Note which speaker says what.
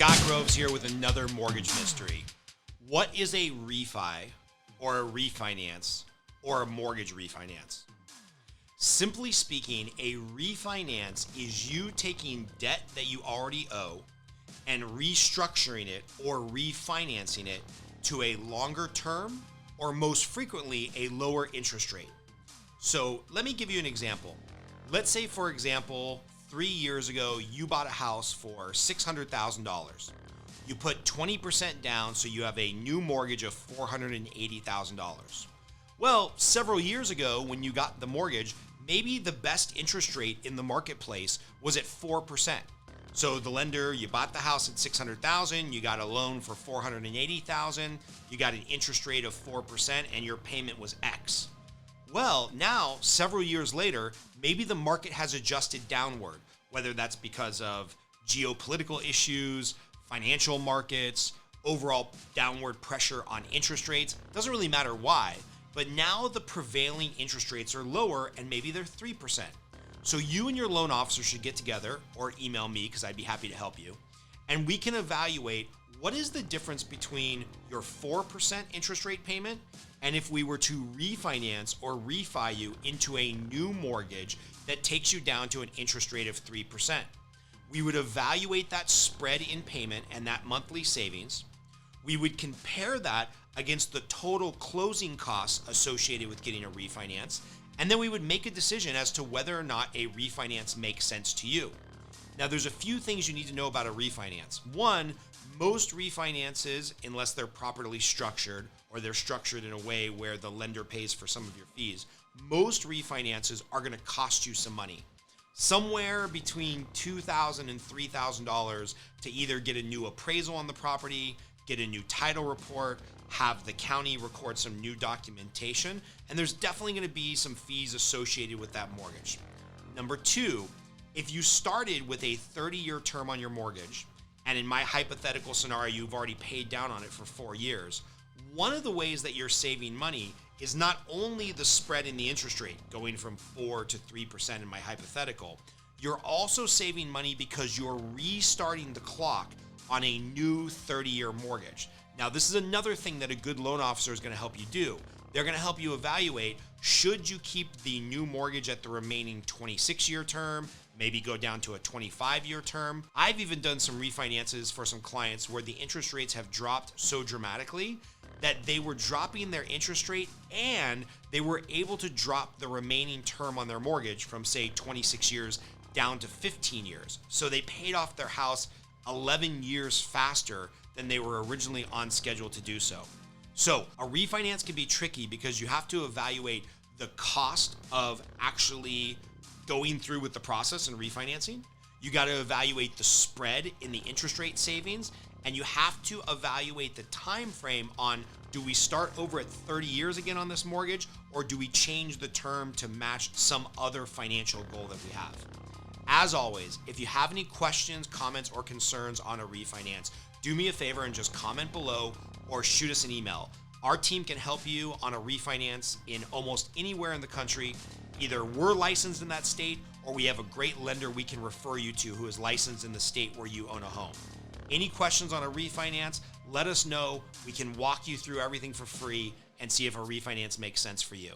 Speaker 1: Scott Groves here with another mortgage mystery. What is a refi or a refinance or a mortgage refinance? Simply speaking, a refinance is you taking debt that you already owe and restructuring it or refinancing it to a longer term or most frequently a lower interest rate. So let me give you an example. Let's say, for example, 3 years ago, you bought a house for $600,000. You put 20% down, so you have a new mortgage of $480,000. Well, several years ago, when you got the mortgage, maybe the best interest rate in the marketplace was at 4%. So the lender, you bought the house at $600,000, you got a loan for $480,000, you got an interest rate of 4%, and your payment was X. Well, now, several years later, maybe the market has adjusted downward, whether that's because of geopolitical issues, financial markets, overall downward pressure on interest rates. Doesn't really matter why, but now the prevailing interest rates are lower and maybe they're 3%. So you and your loan officer should get together or email me because I'd be happy to help you. And we can evaluate what is the difference between your 4% interest rate payment and if we were to refinance or refi you into a new mortgage that takes you down to an interest rate of 3%. We would evaluate that spread in payment and that monthly savings. We would compare that against the total closing costs associated with getting a refinance. And then we would make a decision as to whether or not a refinance makes sense to you. Now, there's a few things you need to know about a refinance. One, most refinances, unless they're properly structured or they're structured in a way where the lender pays for some of your fees, most refinances are going to cost you some money. Somewhere between $2,000 and $3,000 to either get a new appraisal on the property, get a new title report, have the county record some new documentation, and there's definitely going to be some fees associated with that mortgage. Number two, if you started with a 30-year term on your mortgage, and in my hypothetical scenario, you've already paid down on it for 4 years, one of the ways that you're saving money is not only the spread in the interest rate going from 4 to 3% in my hypothetical, you're also saving money because you're restarting the clock on a new 30-year mortgage. Now, this is another thing that a good loan officer is going to help you do. They're going to help you evaluate, should you keep the new mortgage at the remaining 26-year term, maybe go down to a 25-year term. I've even done some refinances for some clients where the interest rates have dropped so dramatically that they were dropping their interest rate and they were able to drop the remaining term on their mortgage from, say, 26 years down to 15 years. So they paid off their house 11 years faster than they were originally on schedule to do so. So a refinance can be tricky because you have to evaluate the cost of actually going through with the process and refinancing. You got to evaluate the spread in the interest rate savings, and you have to evaluate the time frame on, do we start over at 30 years again on this mortgage, or do we change the term to match some other financial goal that we have? As always, if you have any questions, comments, or concerns on a refinance, do me a favor and just comment below or shoot us an email. Our team can help you on a refinance in almost anywhere in the country. Either we're licensed in that state or we have a great lender we can refer you to who is licensed in the state where you own a home. Any questions on a refinance, let us know. We can walk you through everything for free and see if a refinance makes sense for you.